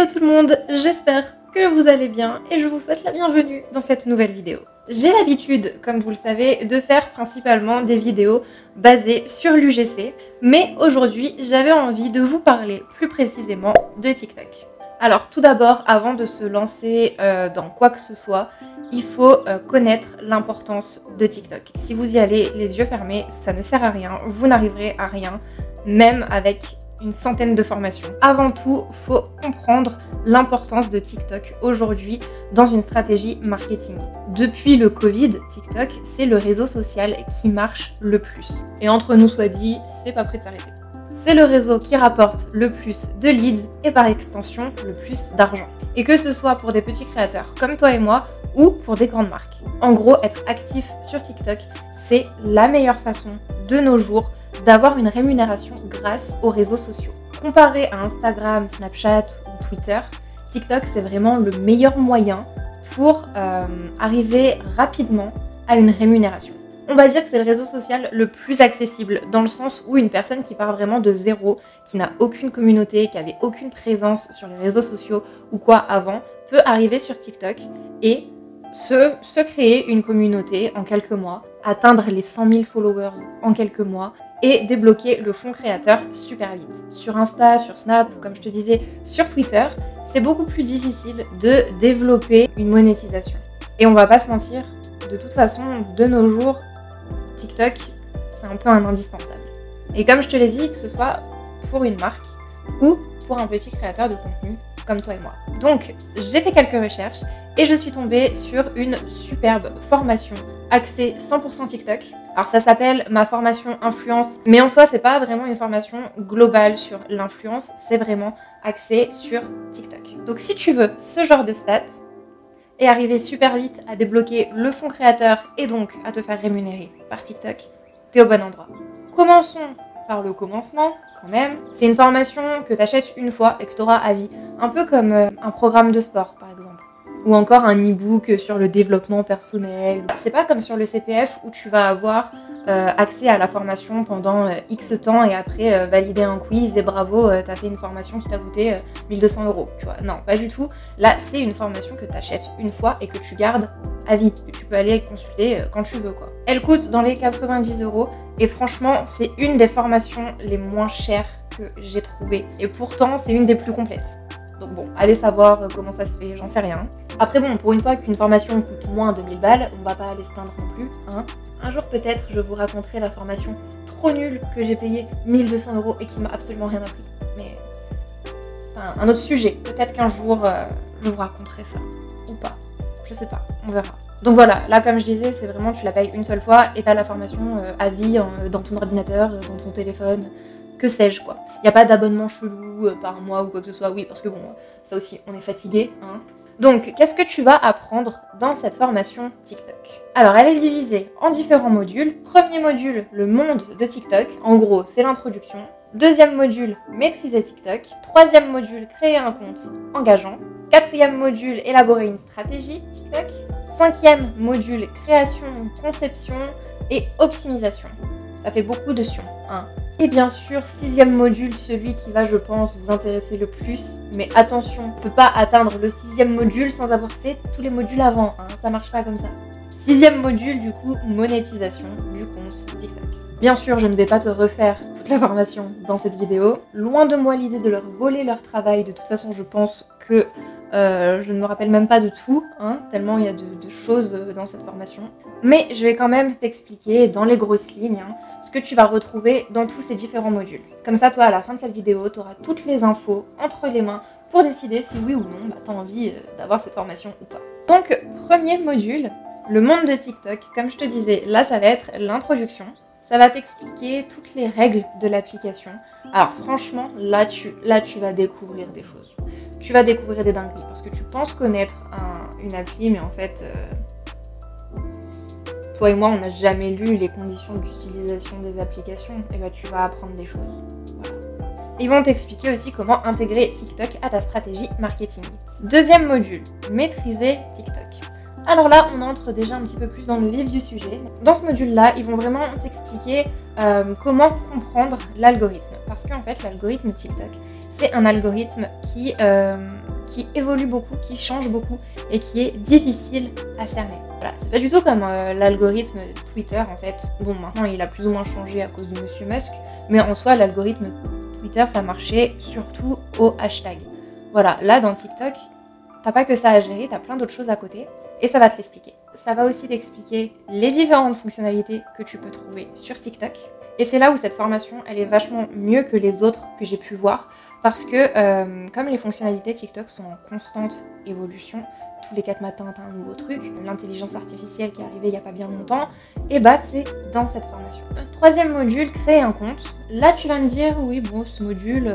tout le monde, j'espère que vous allez bien et je vous souhaite la bienvenue dans cette nouvelle vidéo. J'ai l'habitude, comme vous le savez, de faire principalement des vidéos basées sur l'UGC, mais aujourd'hui j'avais envie de vous parler plus précisément de TikTok. Alors tout d'abord, avant de se lancer dans quoi que ce soit, il faut connaître l'importance de TikTok. Si vous y allez les yeux fermés, ça ne sert à rien, vous n'arriverez à rien, même avec une centaine de formations. Avant tout, il faut comprendre l'importance de TikTok aujourd'hui dans une stratégie marketing. Depuis le Covid, TikTok, c'est le réseau social qui marche le plus. Et entre nous soit dit, c'est pas prêt de s'arrêter. C'est le réseau qui rapporte le plus de leads et par extension le plus d'argent. Et que ce soit pour des petits créateurs comme toi et moi ou pour des grandes marques. En gros, être actif sur TikTok, c'est la meilleure façon de nos jours d'avoir une rémunération grâce aux réseaux sociaux. Comparé à Instagram, Snapchat ou Twitter, TikTok c'est vraiment le meilleur moyen pour arriver rapidement à une rémunération. On va dire que c'est le réseau social le plus accessible dans le sens où une personne qui part vraiment de zéro, qui n'a aucune communauté, qui avait aucune présence sur les réseaux sociaux ou quoi avant, peut arriver sur TikTok et se créer une communauté en quelques mois, atteindre les 100 000 followers en quelques mois et débloquer le fonds créateur super vite. Sur Insta, sur Snap ou comme je te disais sur Twitter, c'est beaucoup plus difficile de développer une monétisation. Et on va pas se mentir, de toute façon, de nos jours, TikTok, c'est un peu un indispensable. Et comme je te l'ai dit, que ce soit pour une marque ou pour un petit créateur de contenu comme toi et moi. Donc, j'ai fait quelques recherches et je suis tombée sur une superbe formation axée 100% TikTok. Alors ça s'appelle ma formation influence, mais en soi c'est pas vraiment une formation globale sur l'influence, c'est vraiment axé sur TikTok. Donc si tu veux ce genre de stats et arriver super vite à débloquer le fonds créateur et donc à te faire rémunérer par TikTok, t'es au bon endroit. Commençons par le commencement quand même. C'est une formation que tu achètes une fois et que tu auras à vie, un peu comme un programme de sport par exemple. Ou encore un e-book sur le développement personnel. C'est pas comme sur le CPF où tu vas avoir accès à la formation pendant X temps et après valider un quiz et bravo, t'as fait une formation qui t'a coûté 1200 €. Tu vois, non, pas du tout. Là, c'est une formation que tu achètes une fois et que tu gardes à vie, que tu peux aller consulter quand tu veux, quoi. Elle coûte dans les 90 € et franchement, c'est une des formations les moins chères que j'ai trouvées. Et pourtant, c'est une des plus complètes. Donc bon, allez savoir comment ça se fait, j'en sais rien. Après bon, pour une fois qu'une formation coûte moins de 2000 balles, on va pas aller se plaindre non plus, hein. Un jour peut-être je vous raconterai la formation trop nulle que j'ai payée 1200 € et qui m'a absolument rien appris. Mais c'est un autre sujet. Peut-être qu'un jour je vous raconterai ça. Ou pas. Je sais pas, on verra. Donc voilà, là comme je disais, c'est vraiment tu la payes une seule fois et t'as la formation à vie dans ton ordinateur, dans ton téléphone. Que sais-je quoi. Il n'y a pas d'abonnement chelou par mois ou quoi que ce soit, oui, parce que bon, ça aussi, on est fatigué, hein. Donc, qu'est-ce que tu vas apprendre dans cette formation TikTok? Alors, elle est divisée en différents modules. Premier module, le monde de TikTok. En gros, c'est l'introduction. Deuxième module, maîtriser TikTok. Troisième module, créer un compte engageant. Quatrième module, élaborer une stratégie TikTok. Cinquième module, création, conception et optimisation. Ça fait beaucoup de sion, hein. Et bien sûr, sixième module, celui qui va, je pense, vous intéresser le plus. Mais attention, on ne peut pas atteindre le sixième module sans avoir fait tous les modules avant, hein. Ça marche pas comme ça. Sixième module, du coup, monétisation du compte TikTok. Bien sûr, je ne vais pas te refaire toute la formation dans cette vidéo. Loin de moi l'idée de leur voler leur travail. De toute façon, je pense que je ne me rappelle même pas de tout, hein, tellement il y a de choses dans cette formation. Mais je vais quand même t'expliquer dans les grosses lignes ce que tu vas retrouver dans tous ces différents modules. Comme ça, toi, à la fin de cette vidéo, tu auras toutes les infos entre les mains pour décider si oui ou non tu as envie d'avoir cette formation ou pas. Donc, premier module, le monde de TikTok. Comme je te disais, là, ça va être l'introduction. Ça va t'expliquer toutes les règles de l'application. Alors franchement, là tu vas découvrir des choses. Tu vas découvrir des dingueries parce que tu penses connaître une appli, mais en fait, toi et moi, on n'a jamais lu les conditions d'utilisation des applications. Et bah, tu vas apprendre des choses. Voilà. Ils vont t'expliquer aussi comment intégrer TikTok à ta stratégie marketing. Deuxième module, maîtriser TikTok. Alors là, on entre déjà un petit peu plus dans le vif du sujet. Dans ce module-là, ils vont vraiment t'expliquer comment comprendre l'algorithme. Parce qu'en fait, l'algorithme TikTok, c'est un algorithme qui qui évolue beaucoup, qui change beaucoup et qui est difficile à cerner. Voilà, c'est pas du tout comme l'algorithme Twitter en fait. Bon, maintenant il a plus ou moins changé à cause de Monsieur Musk, mais en soi l'algorithme Twitter ça marchait surtout au hashtag. Voilà, là dans TikTok, t'as pas que ça à gérer, t'as plein d'autres choses à côté et ça va te l'expliquer. Ça va aussi t'expliquer les différentes fonctionnalités que tu peux trouver sur TikTok. Et c'est là où cette formation, elle est vachement mieux que les autres que j'ai pu voir parce que comme les fonctionnalités TikTok sont en constante évolution, tous les 4 matins t'as un nouveau truc, l'intelligence artificielle qui est arrivée il n'y a pas bien longtemps, et bah c'est dans cette formation. Troisième module, créer un compte. Là tu vas me dire, oui bon ce module,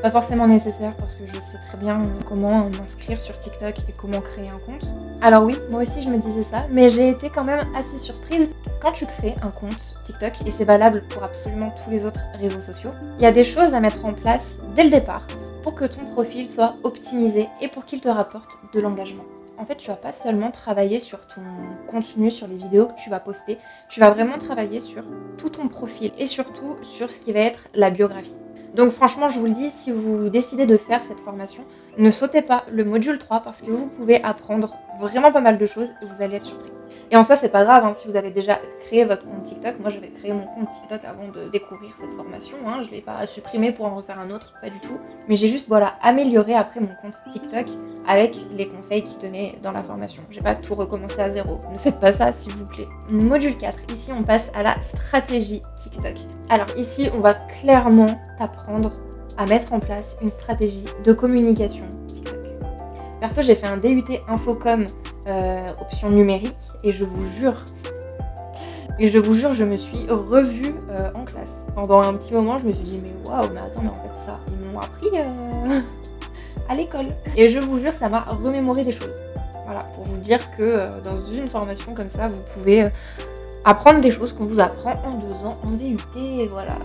pas forcément nécessaire parce que je sais très bien comment m'inscrire sur TikTok et comment créer un compte. Alors oui, moi aussi je me disais ça, mais j'ai été quand même assez surprise. Quand tu crées un compte TikTok, et c'est valable pour absolument tous les autres réseaux sociaux, il y a des choses à mettre en place dès le départ pour que ton profil soit optimisé et pour qu'il te rapporte de l'engagement. En fait, tu vas pas seulement travailler sur ton contenu, sur les vidéos que tu vas poster, tu vas vraiment travailler sur tout ton profil et surtout sur ce qui va être la biographie. Donc franchement, je vous le dis, si vous décidez de faire cette formation, ne sautez pas le module 3 parce que vous pouvez apprendre vraiment pas mal de choses et vous allez être surpris. Et en soi, c'est pas grave hein, si vous avez déjà créé votre compte TikTok. Moi, j'avais créé mon compte TikTok avant de découvrir cette formation. Hein. Je l'ai pas supprimé pour en refaire un autre, pas du tout. Mais j'ai juste voilà, amélioré après mon compte TikTok avec les conseils qui tenaient dans la formation. J'ai pas tout recommencé à zéro. Ne faites pas ça, s'il vous plaît. Module 4. Ici, on passe à la stratégie TikTok. Alors ici, on va clairement t'apprendre à mettre en place une stratégie de communication TikTok. Perso, j'ai fait un DUT Infocom option numérique et je vous jure, je me suis revue en classe. Pendant un petit moment, je me suis dit mais waouh, mais attends, mais en fait ça, ils m'ont appris à l'école. Et je vous jure, ça m'a remémoré des choses. Voilà, pour vous dire que dans une formation comme ça, vous pouvez apprendre des choses qu'on vous apprend en 2 ans en DUT. Et voilà,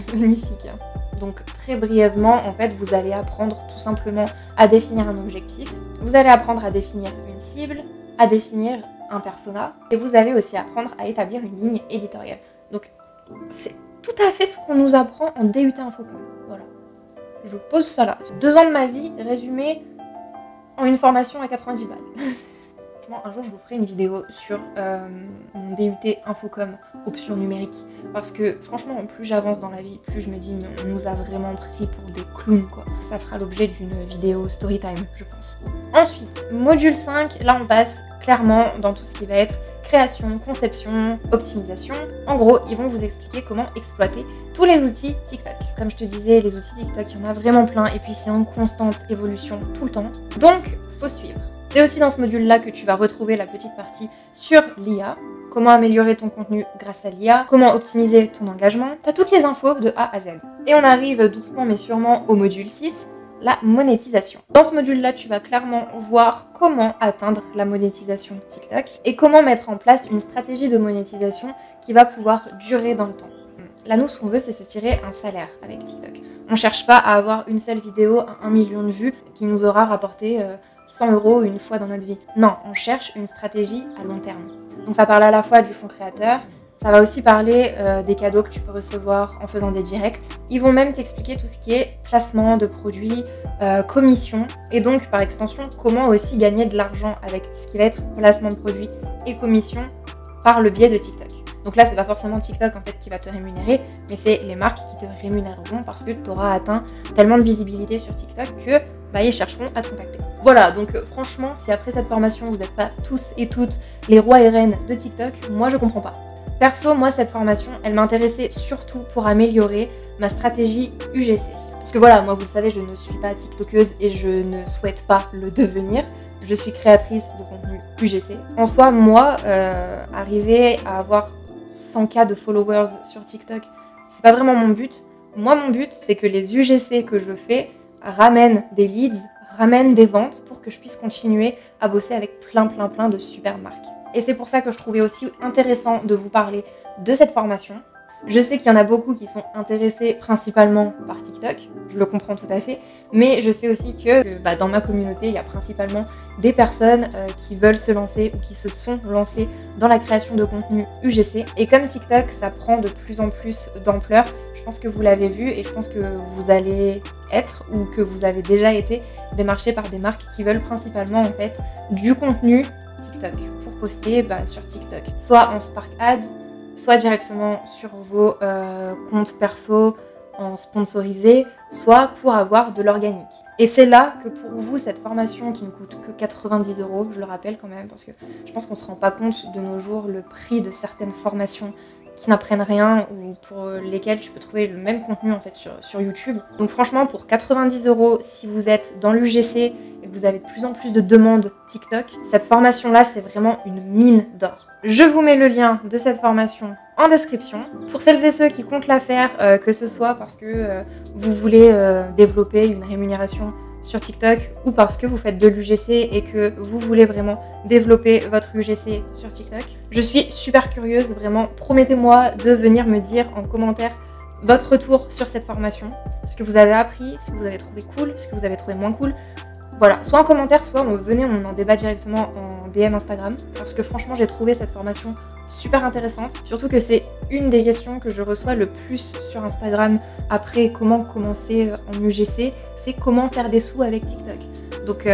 c'est magnifique. Hein. Donc très brièvement, en fait, vous allez apprendre tout simplement à définir un objectif. Vous allez apprendre à définir une cible, à définir un persona. Et vous allez aussi apprendre à établir une ligne éditoriale. Donc c'est tout à fait ce qu'on nous apprend en DUT Infocom. Voilà. Je pose ça là. 2 ans de ma vie résumés en une formation à 90 balles. Un jour je vous ferai une vidéo sur mon DUT Infocom option numérique parce que franchement plus j'avance dans la vie, plus je me dis mais on nous a vraiment pris pour des clowns quoi. Ça fera l'objet d'une vidéo storytime je pense. Ensuite, module 5, là on passe clairement dans tout ce qui va être création, conception, optimisation. En gros, ils vont vous expliquer comment exploiter tous les outils TikTok. Comme je te disais, les outils TikTok, il y en a vraiment plein et puis c'est en constante évolution tout le temps. Donc, faut suivre. C'est aussi dans ce module-là que tu vas retrouver la petite partie sur l'IA, comment améliorer ton contenu grâce à l'IA, comment optimiser ton engagement. Tu as toutes les infos de A à Z. Et on arrive doucement mais sûrement au module 6, la monétisation. Dans ce module-là, tu vas clairement voir comment atteindre la monétisation TikTok et comment mettre en place une stratégie de monétisation qui va pouvoir durer dans le temps. Là, nous, ce qu'on veut, c'est se tirer un salaire avec TikTok. On ne cherche pas à avoir une seule vidéo à 1 million de vues qui nous aura rapporté 100 € une fois dans notre vie. Non, on cherche une stratégie à long terme. Donc ça parle à la fois du fonds créateur, ça va aussi parler des cadeaux que tu peux recevoir en faisant des directs. Ils vont même t'expliquer tout ce qui est placement de produits, commission, et donc par extension, comment aussi gagner de l'argent avec ce qui va être placement de produits et commission par le biais de TikTok. Donc là, c'est pas forcément TikTok en fait qui va te rémunérer, mais c'est les marques qui te rémunéreront parce que tu auras atteint tellement de visibilité sur TikTok que ils chercheront à te contacter. Voilà, donc franchement, si après cette formation, vous n'êtes pas tous et toutes les rois et reines de TikTok, moi je comprends pas. Perso, moi cette formation, elle m'intéressait surtout pour améliorer ma stratégie UGC. Parce que voilà, moi vous le savez, je ne suis pas TikTokeuse et je ne souhaite pas le devenir. Je suis créatrice de contenu UGC. En soi, moi, arriver à avoir 100K de followers sur TikTok, c'est pas vraiment mon but. Moi, mon but, c'est que les UGC que je fais ramènent des leads, ramènent des ventes pour que je puisse continuer à bosser avec plein de super marques. Et c'est pour ça que je trouvais aussi intéressant de vous parler de cette formation. Je sais qu'il y en a beaucoup qui sont intéressés principalement par TikTok, je le comprends tout à fait, mais je sais aussi que dans ma communauté, il y a principalement des personnes qui veulent se lancer ou qui se sont lancées dans la création de contenu UGC. Et comme TikTok, ça prend de plus en plus d'ampleur, je pense que vous l'avez vu et je pense que vous allez être ou que vous avez déjà été démarchés par des marques qui veulent principalement en fait du contenu TikTok pour poster sur TikTok, soit en Spark Ads, soit directement sur vos comptes perso en sponsorisé, soit pour avoir de l'organique. Et c'est là que pour vous, cette formation qui ne coûte que 90 €, je le rappelle quand même, parce que je pense qu'on ne se rend pas compte de nos jours le prix de certaines formations qui n'apprennent rien ou pour lesquelles tu peux trouver le même contenu en fait sur YouTube. Donc franchement, pour 90 €, si vous êtes dans l'UGC et que vous avez de plus en plus de demandes TikTok, cette formation-là, c'est vraiment une mine d'or. Je vous mets le lien de cette formation en description. Pour celles et ceux qui comptent la faire, que ce soit parce que vous voulez développer une rémunération sur TikTok ou parce que vous faites de l'UGC et que vous voulez vraiment développer votre UGC sur TikTok. Je suis super curieuse, vraiment, promettez-moi de venir me dire en commentaire votre retour sur cette formation, ce que vous avez appris, ce que vous avez trouvé cool, ce que vous avez trouvé moins cool. Voilà, soit en commentaire, soit venez, on en débat directement en DM Instagram, parce que franchement j'ai trouvé cette formation super intéressante, surtout que c'est une des questions que je reçois le plus sur Instagram après comment commencer en UGC, c'est comment faire des sous avec TikTok. Donc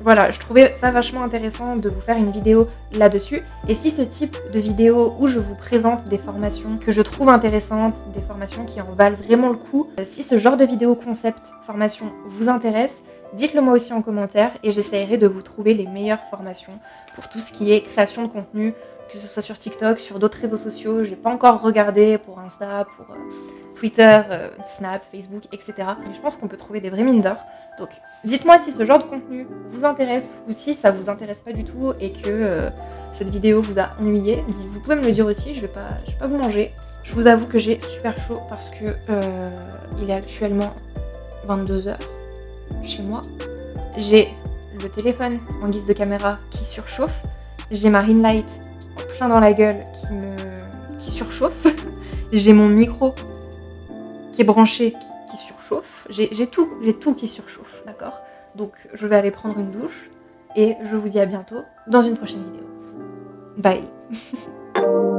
voilà, je trouvais ça vachement intéressant de vous faire une vidéo là-dessus. Et si ce type de vidéo où je vous présente des formations que je trouve intéressantes, des formations qui en valent vraiment le coup, si ce genre de vidéo concept formation vous intéresse, dites-le moi aussi en commentaire et j'essaierai de vous trouver les meilleures formations pour tout ce qui est création de contenu, que ce soit sur TikTok, sur d'autres réseaux sociaux. Je n'ai pas encore regardé pour Insta, pour Twitter, Snap, Facebook, etc. Mais je pense qu'on peut trouver des vraies mines d'or. Donc dites-moi si ce genre de contenu vous intéresse ou si ça vous intéresse pas du tout et que cette vidéo vous a ennuyé. Vous pouvez me le dire aussi, je vais pas vous manger. Je vous avoue que j'ai super chaud parce que il est actuellement 22 h chez moi. J'ai le téléphone en guise de caméra qui surchauffe. J'ai ma ring light en plein dans la gueule qui surchauffe. J'ai mon micro qui est branché qui surchauffe. J'ai tout qui surchauffe, d'accord? Donc je vais aller prendre une douche et je vous dis à bientôt dans une prochaine vidéo. Bye.